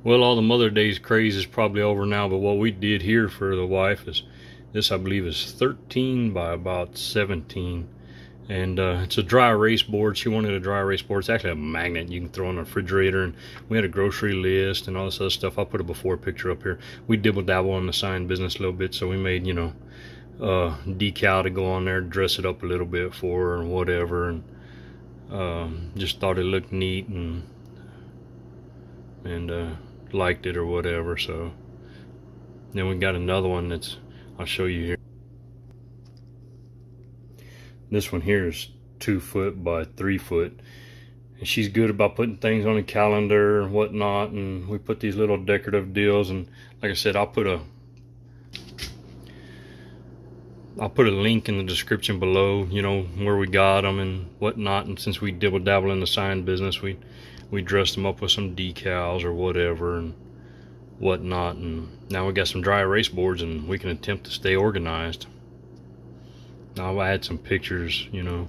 Well, all the Mother Day's craze is probably over now, but what we did here for the wife is this, I believe, is 13 by about 17. And it's a dry erase board. She wanted a dry erase board. It's actually a magnet you can throw in the refrigerator. And we had a grocery list and all this other stuff. I'll put a before picture up here. We dibble dabble in the sign business a little bit, so we made, you know, decal to go on there, dress it up a little bit for her and whatever. And just thought it looked neat and liked it or whatever. So then we got another one that's, I'll show you here. This one here is 2 foot by 3 foot, and she's good about putting things on a calendar and whatnot. And we put these little decorative deals, and like I said, I'll put a link in the description below, you know, where we got them and whatnot. And since we dibble dabble in the sign business, we dressed them up with some decals or whatever and whatnot. And now we got some dry erase boards, and we can attempt to stay organized. Now I had some pictures, you know,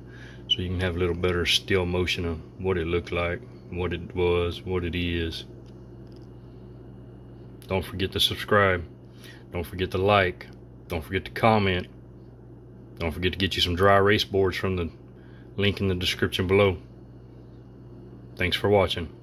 so you can have a little better still motion of what it looked like, what it was, what it is. Don't forget to subscribe. Don't forget to like. Don't forget to comment. Don't forget to get you some dry erase boards from the link in the description below. Thanks for watching.